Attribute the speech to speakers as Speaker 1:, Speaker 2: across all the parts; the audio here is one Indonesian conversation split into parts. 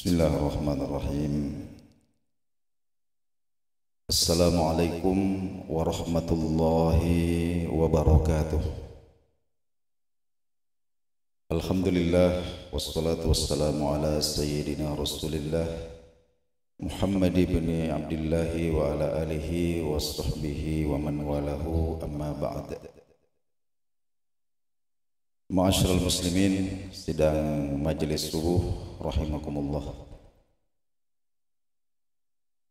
Speaker 1: Bismillahirrahmanirrahim. Assalamualaikum warahmatullahi wabarakatuh. Alhamdulillah wassalatu wassalamu ala sayyidina Rasulillah Muhammad ibn Abdullah wa ala alihi wa sahbihi wa man walahu, amma ba'd. Ma'asyiral muslimin, sidang majelis subuh rahimakumullah.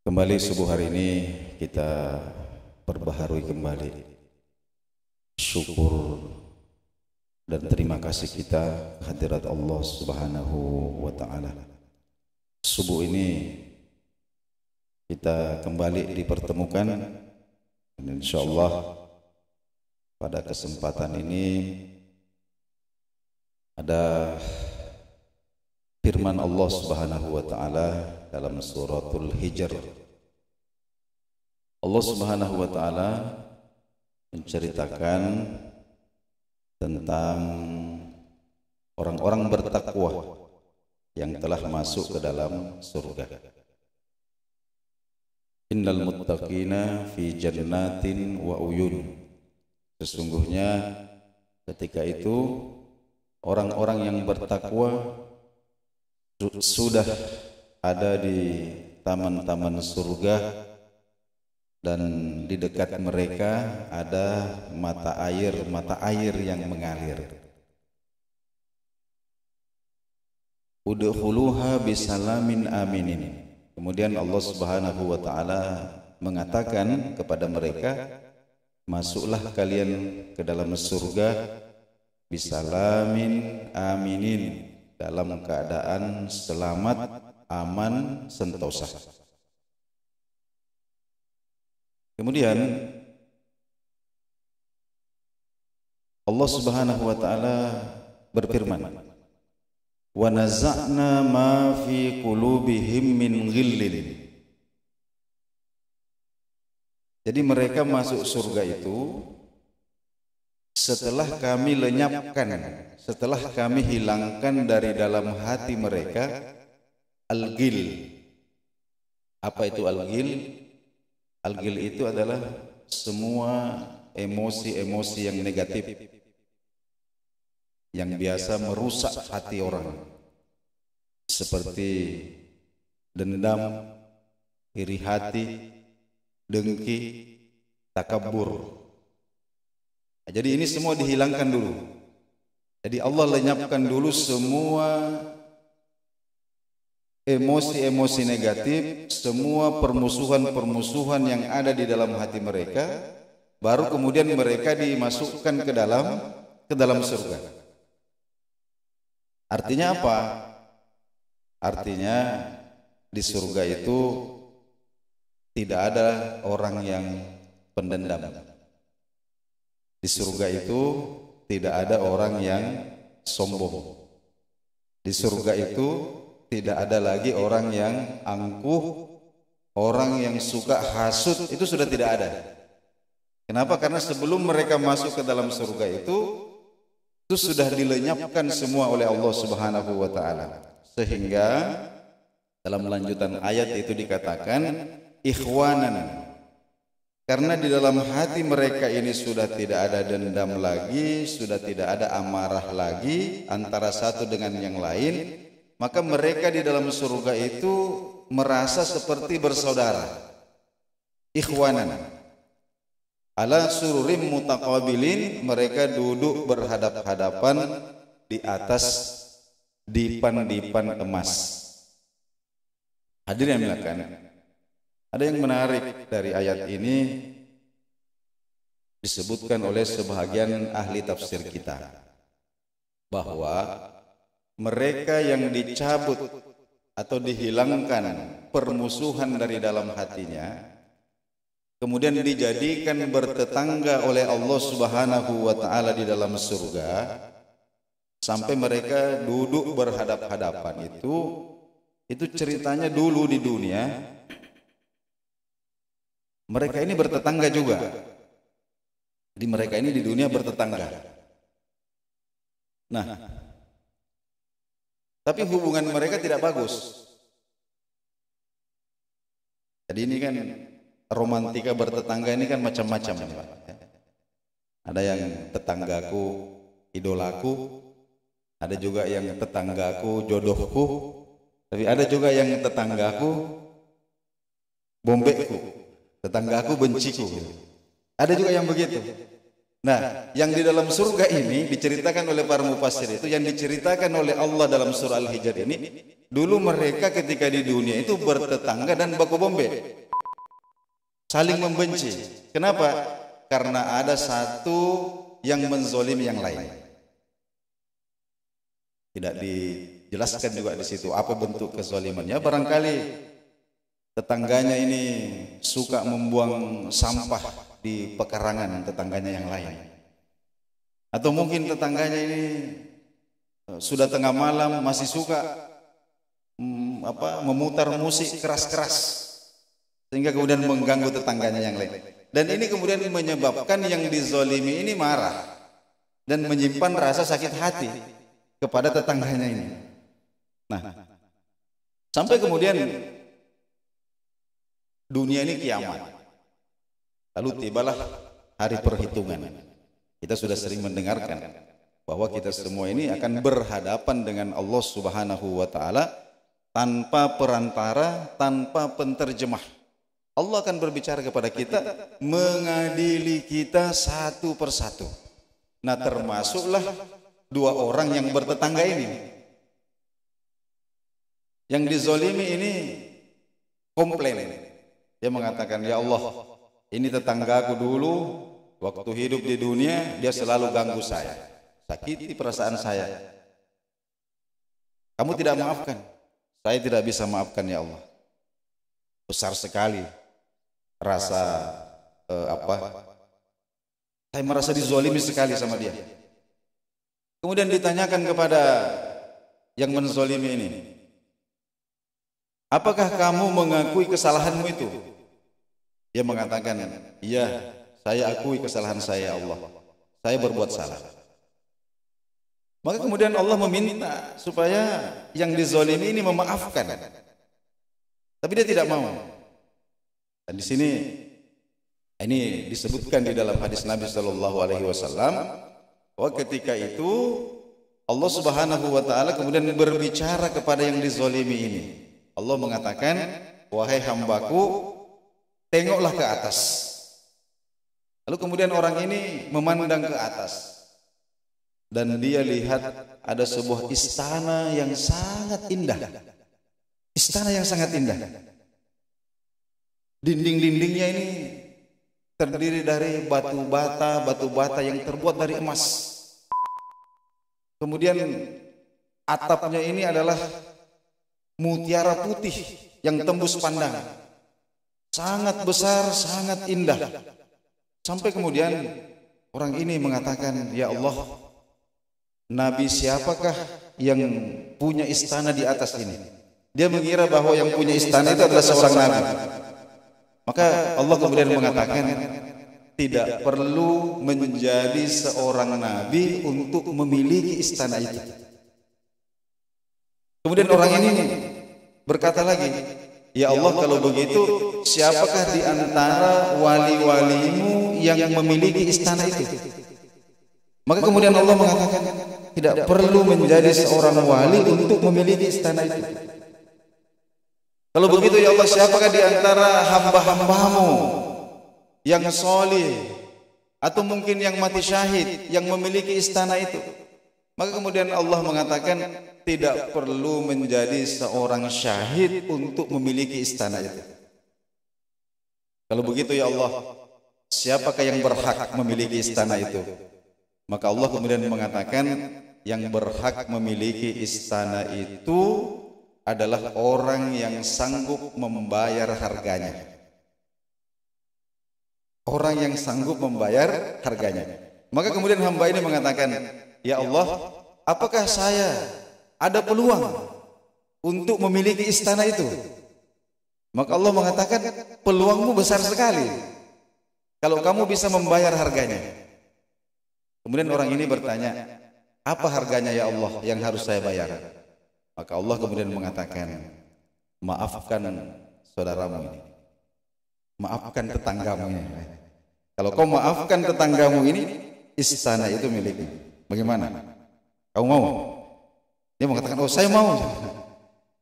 Speaker 1: Kembali subuh hari ini kita perbaharui kembali syukur dan terima kasih kita kehadirat Allah Subhanahu wa taala. Subuh ini kita kembali dipertemukan dan insyaallah pada kesempatan ini ada firman Allah Subhanahu wa taala dalam suratul Hijr. Allah Subhanahu wa taala menceritakan tentang orang-orang bertakwa yang telah masuk ke dalam surga. Innal muttaqina fi jannatin wa uyun. Sesungguhnya ketika itu orang-orang yang bertakwa sudah ada di taman-taman surga dan di dekat mereka ada mata air yang mengalir. Udkhuluha bisalamin aminin. Kemudian Allah Subhanahu wa taala mengatakan kepada mereka, masuklah kalian ke dalam surga bisalamin aminin, dalam keadaan selamat, aman, sentosa. Kemudian Allah Subhanahu wa taala berfirman, wa naza'na ma fi qulubihim min ghillin. Jadi mereka masuk surga itu setelah kami lenyapkan, setelah kami hilangkan dari dalam hati mereka al-ghil. Apa itu al-ghil? Al-ghil itu adalah semua emosi-emosi yang negatif yang biasa merusak hati orang, seperti dendam, iri hati, dengki, takabur. Jadi ini semua dihilangkan dulu. Jadi Allah lenyapkan dulu semua emosi-emosi negatif, semua permusuhan-permusuhan yang ada di dalam hati mereka, baru kemudian mereka dimasukkan ke dalam surga. Artinya apa? Artinya di surga itu tidak ada orang yang pendendam. Di surga itu tidak ada orang yang sombong. Di surga itu tidak ada lagi orang yang angkuh, orang yang suka hasud, itu sudah tidak ada. Kenapa? Karena sebelum mereka masuk ke dalam surga itu sudah dilenyapkan semua oleh Allah Subhanahu wa taala. Sehingga dalam lanjutan ayat itu dikatakan ikhwanan. Karena di dalam hati mereka ini sudah tidak ada dendam lagi, sudah tidak ada amarah lagi antara satu dengan yang lain, maka mereka di dalam surga itu merasa seperti bersaudara. Ikhwanan. Ala sururim mutaqabilin, mereka duduk berhadap-hadapan di atas dipan-dipan emas. Hadirin yang dimuliakan, ada yang menarik dari ayat ini disebutkan oleh sebahagian ahli tafsir kita, bahwa mereka yang dicabut atau dihilangkan permusuhan dari dalam hatinya, kemudian dijadikan bertetangga oleh Allah Subhanahu wa taala di dalam surga, sampai mereka duduk berhadap-hadapan itu ceritanya dulu di dunia. Mereka ini bertetangga juga. Jadi mereka ini di dunia bertetangga. Nah, tapi hubungan mereka tidak bagus. Jadi ini kan romantika bertetangga ini kan macam-macam, Pak. Ada yang tetanggaku idolaku, ada juga yang tetanggaku jodohku, tapi ada juga yang tetanggaku bombekku, tetanggaku benciku. Ada juga yang begitu. Nah, yang di dalam surga ini diceritakan oleh para mufassir itu, yang diceritakan oleh Allah dalam surah Al-Hijr ini, dulu mereka ketika di dunia itu bertetangga dan baku bombe, saling membenci. Kenapa? Karena ada satu yang menzolimi yang lain. Tidak dijelaskan juga di situ apa bentuk kezalimannya. Barangkali tetangganya ini suka membuang sampah di pekarangan tetangganya yang lain, atau mungkin tetangganya ini sudah tengah malam masih suka memutar musik keras-keras sehingga kemudian mengganggu tetangganya yang lain, dan ini kemudian menyebabkan yang dizolimi ini marah dan menyimpan rasa sakit hati kepada tetangganya ini. Nah, sampai kemudian dunia ini kiamat. Lalu tibalah hari perhitungan. Kita sudah sering mendengarkan bahwa kita semua ini akan berhadapan dengan Allah Subhanahu wa taala tanpa perantara, tanpa penterjemah. Allah akan berbicara kepada kita, mengadili kita satu persatu. Nah, termasuklah dua orang yang bertetangga ini. Yang dizolimi ini komplain. Dia mengatakan, ya Allah, ini tetanggaku dulu waktu hidup di dunia dia selalu ganggu saya, sakiti perasaan saya. Kamu tidak maafkan, saya tidak bisa maafkan ya Allah. Besar sekali rasa saya merasa dizolimi sekali sama dia. Kemudian ditanyakan kepada yang menzolimi ini, apakah kamu mengakui kesalahanmu itu? Dia mengatakan, iya, saya akui kesalahan saya, Allah. Saya berbuat salah. Maka kemudian Allah meminta supaya yang dizolimi ini memaafkan. Tapi dia tidak mau. Dan di sini ini disebutkan di dalam hadis Nabi Shallallahu Alaihi Wasallam bahwa ketika itu Allah Subhanahu Wa Taala kemudian berbicara kepada yang dizolimi ini. Allah mengatakan, wahai hambaku, tengoklah ke atas. Lalu kemudian orang ini memandang ke atas dan dia lihat ada sebuah istana yang sangat indah. Istana yang sangat indah. Dinding-dindingnya ini terdiri dari batu bata yang terbuat dari emas. Kemudian atapnya ini adalah mutiara putih yang tembus pandang. Sangat besar, sangat indah. Sampai kemudian orang ini mengatakan, ya Allah, Nabi siapakah yang punya istana di atas ini? Dia mengira bahwa yang punya istana itu adalah seorang Nabi. Maka Allah kemudian mengatakan, tidak perlu menjadi seorang Nabi untuk memiliki istana itu. Kemudian orang ini berkata lagi, ya Allah, kalau begitu siapakah di antara wali-walimu yang memiliki istana itu? Maka kemudian Allah mengatakan, tidak perlu menjadi seorang wali untuk memiliki istana itu. Kalau begitu ya Allah, siapakah di antara hamba-hambamu yang solih atau mungkin yang mati syahid yang memiliki istana itu? Maka kemudian Allah mengatakan, tidak perlu menjadi seorang syahid untuk memiliki istana itu. Kalau begitu ya Allah, siapakah yang berhak memiliki istana itu? Maka Allah kemudian mengatakan, yang berhak memiliki istana itu adalah orang yang sanggup membayar harganya. Orang yang sanggup membayar harganya. Maka kemudian hamba ini mengatakan, ya Allah, apakah saya ada peluang untuk memiliki istana itu? Maka Allah mengatakan, peluangmu besar sekali kalau kamu bisa membayar harganya. Kemudian orang ini bertanya, apa harganya ya Allah yang harus saya bayar? Maka Allah kemudian mengatakan, maafkan saudaramu ini. maafkan tetanggamu ini. Kalau kau maafkan tetanggamu ini, istana itu milikmu. Bagaimana? Kau mau? Dia mengatakan, oh saya mau.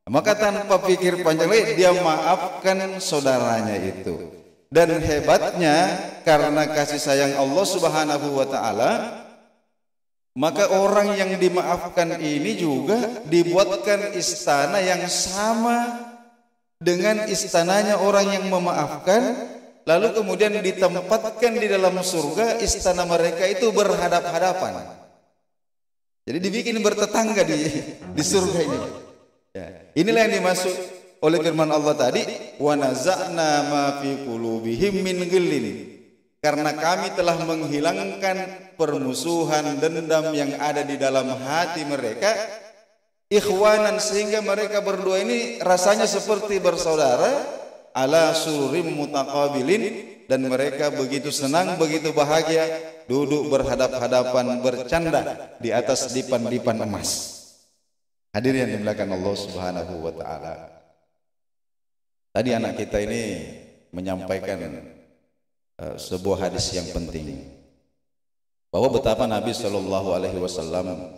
Speaker 1: Maka tanpa pikir panjang lagi, dia maafkan saudaranya itu. Dan hebatnya, karena kasih sayang Allah Subhanahu wa Ta'ala, maka orang yang dimaafkan ini juga dibuatkan istana yang sama dengan istananya orang yang memaafkan, lalu kemudian ditempatkan di dalam surga. Istana mereka itu berhadap-hadapan. Jadi dibikin bertetangga di surga ini. Ya. Inilah yang dimaksud oleh firman Allah tadi, wa naza'na ma fi qulubihim min ghillin. Karena kami telah menghilangkan permusuhan, dendam yang ada di dalam hati mereka, ikhwanan, sehingga mereka berdua ini rasanya seperti bersaudara, ala sururim mutaqabilin, dan mereka begitu senang, begitu bahagia, duduk berhadap-hadapan bercanda di atas dipan-dipan emas. Hadirin yang dimuliakan Allah Subhanahu wa Ta'ala. Tadi anak kita ini menyampaikan sebuah hadis yang penting, bahwa betapa Nabi Shallallahu Alaihi Wasallam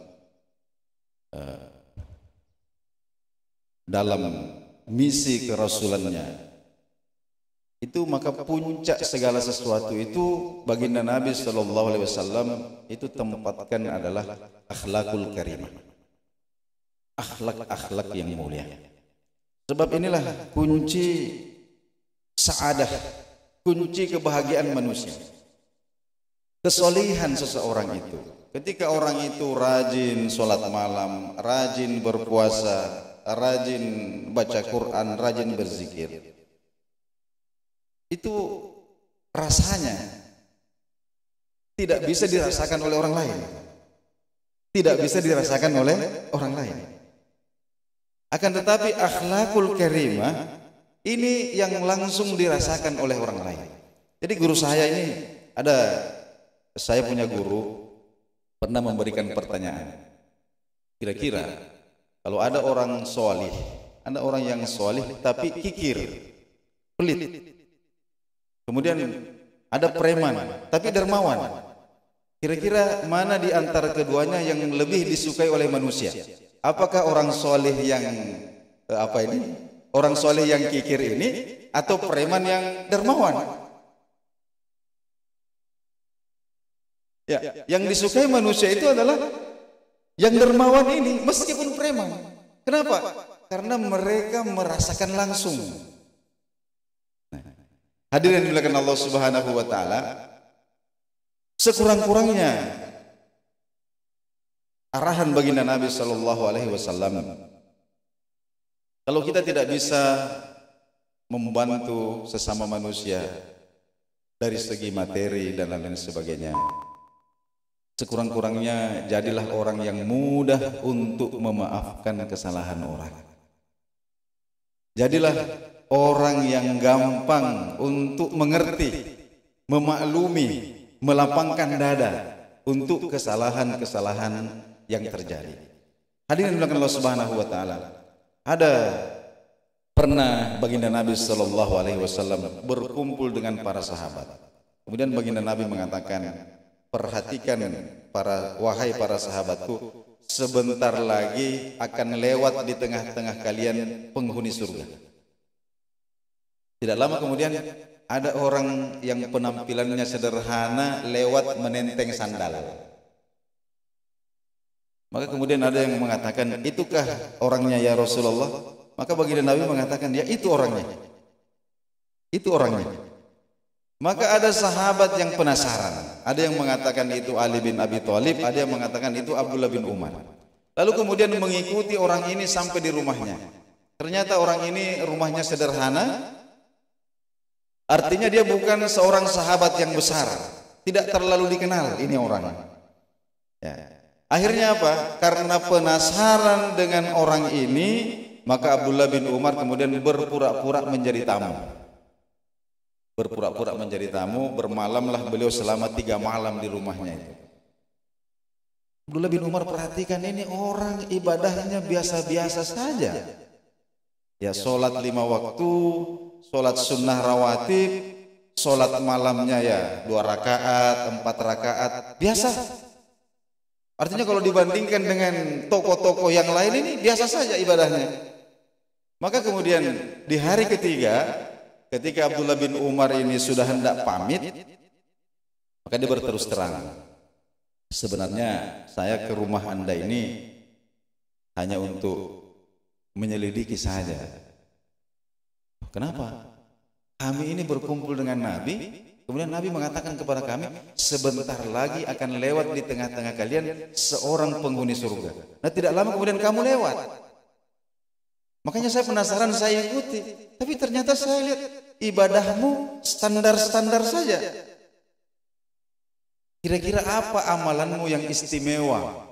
Speaker 1: dalam misi kerasulannya itu, maka puncak segala sesuatu itu baginda Nabi Shallallahu Alaihi Wasallam itu tempatkan adalah akhlakul karimah, akhlak yang mulia. Sebab inilah kunci saadah, kunci kebahagiaan manusia, kesolihan seseorang itu. Ketika orang itu rajin sholat malam, rajin berpuasa, rajin baca Quran, rajin berzikir, itu rasanya tidak bisa dirasakan oleh orang lain, tidak bisa dirasakan oleh orang lain. Akan tetapi akhlakul karimah ini yang langsung dirasakan oleh orang lain. Jadi guru saya ini, saya punya guru pernah memberikan pertanyaan, kira-kira kalau ada orang solih, ada orang yang solih tapi kikir, pelit, kemudian ada preman tapi dermawan, kira-kira mana di antara keduanya yang lebih disukai oleh manusia? Apakah orang soleh yang orang soleh yang kikir ini, atau preman yang dermawan? Ya, yang disukai manusia itu adalah yang dermawan ini, meskipun preman. Kenapa? Karena mereka merasakan langsung. Hadirin yang dimuliakan Allah Subhanahu wa Ta'ala, sekurang-kurangnya arahan baginda Nabi Sallallahu Alaihi Wasallam, kalau kita tidak bisa membantu sesama manusia dari segi materi dan lain-lain sebagainya, sekurang-kurangnya jadilah orang yang mudah untuk memaafkan kesalahan orang. Jadilah orang yang gampang untuk mengerti, memaklumi, melapangkan dada untuk kesalahan-kesalahan yang terjadi. Hadirin yang dimuliakan Allah Subhanahu wa Ta'ala, ada pernah baginda Nabi Sallallahu Alaihi Wasallam berkumpul dengan para sahabat. Kemudian baginda Nabi mengatakan, perhatikan wahai para sahabatku, sebentar lagi akan lewat di tengah-tengah kalian penghuni surga. Tidak lama kemudian ada orang yang penampilannya sederhana lewat menenteng sandal. Maka kemudian ada yang mengatakan, itukah orangnya ya Rasulullah? Maka baginda Nabi mengatakan, ya itu orangnya. Itu orangnya. Maka ada sahabat yang penasaran. Ada yang mengatakan itu Ali bin Abi Thalib, ada yang mengatakan itu Abdullah bin Umar. Lalu kemudian mengikuti orang ini sampai di rumahnya. Ternyata orang ini rumahnya sederhana. Artinya dia bukan seorang sahabat yang besar, tidak terlalu dikenal ini orang. Ya. Akhirnya apa? Karena penasaran dengan orang ini, maka Abdullah bin Umar kemudian berpura-pura menjadi tamu. Berpura-pura menjadi tamu, bermalamlah beliau selama 3 malam di rumahnya itu. Abdullah bin Umar perhatikan, ini orang ibadahnya biasa-biasa saja. Ya sholat 5 waktu, sholat sunnah rawatib, sholat malamnya ya 2 rakaat, 4 rakaat, biasa. Artinya kalau dibandingkan dengan tokoh-tokoh yang lain ini biasa saja ibadahnya. Maka kemudian di hari ketiga, ketika Abdullah bin Umar ini sudah hendak pamit, maka dia berterus terang, sebenarnya saya ke rumah Anda ini hanya untuk menyelidiki saja. Kenapa? Kami ini berkumpul dengan Nabi, kemudian Nabi mengatakan kepada kami, sebentar lagi akan lewat di tengah-tengah kalian seorang penghuni surga. Nah, tidak lama kemudian kamu lewat. Makanya saya penasaran, saya ikuti. Tapi ternyata saya lihat ibadahmu standar-standar saja. Kira-kira apa amalanmu yang istimewa?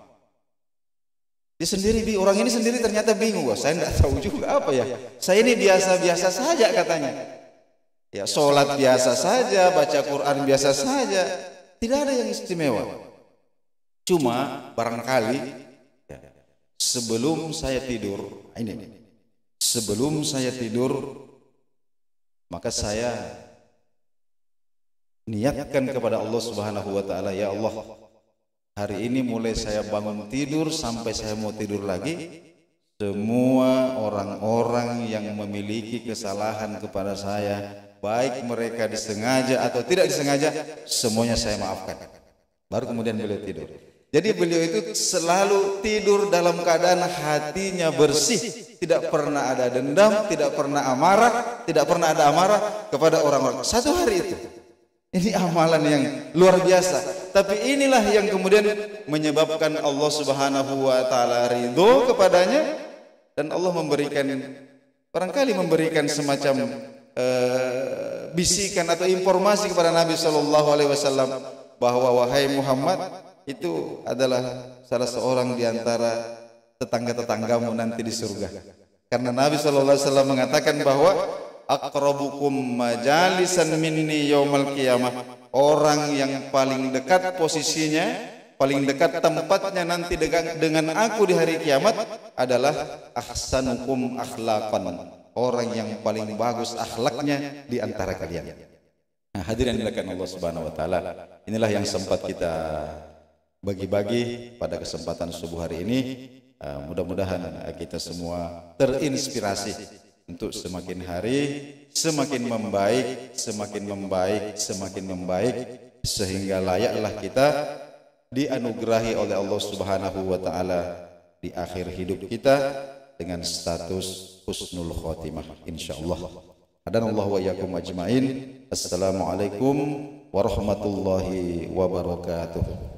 Speaker 1: Dia sendiri, orang ini sendiri ternyata bingung. Wah, saya tidak tahu juga apa ya. Saya ini biasa-biasa saja katanya. Ya, sholat biasa saja, baca Quran biasa saja. Tidak ada yang istimewa. Cuma barangkali ya, sebelum saya tidur, sebelum saya tidur, maka saya niatkan kepada Allah Subhanahu wa taala, ya Allah, hari ini mulai saya bangun tidur sampai saya mau tidur lagi, semua orang-orang yang memiliki kesalahan kepada saya, baik mereka disengaja atau tidak disengaja, semuanya saya maafkan. Baru kemudian beliau tidur. Jadi beliau itu selalu tidur dalam keadaan hatinya bersih, tidak pernah ada dendam, tidak pernah ada amarah kepada orang-orang. Satu hari itu. Ini amalan yang luar biasa. Tapi inilah yang kemudian menyebabkan Allah Subhanahu wa taala ridho kepadanya, dan Allah barangkali memberikan semacam bisikan atau informasi kepada Nabi sallallahu alaihi wasallam bahwa wahai Muhammad, itu adalah salah seorang di antara tetangga-tetanggamu nanti di surga. Karena Nabi sallallahu alaihi wasallam mengatakan bahwa aqrabukum majalisan minni yaumal qiyamah, orang yang paling dekat posisinya, paling dekat tempatnya nanti dengan aku di hari kiamat adalah ahsanukum akhlaqan, orang yang paling bagus akhlaknya di antara kalian. Nah, hadirin dimuliakan Allah Subhanahu wa taala, inilah yang sempat kita bagi-bagi pada kesempatan subuh hari ini. Mudah-mudahan kita semua terinspirasi untuk semakin hari semakin membaik, sehingga layaklah kita dianugerahi oleh Allah Subhanahu wa taala di akhir hidup kita dengan status husnul khotimah insyaallah. Hadanallahu wa iyyakum ajmain. Assalamualaikum warahmatullahi wabarakatuh.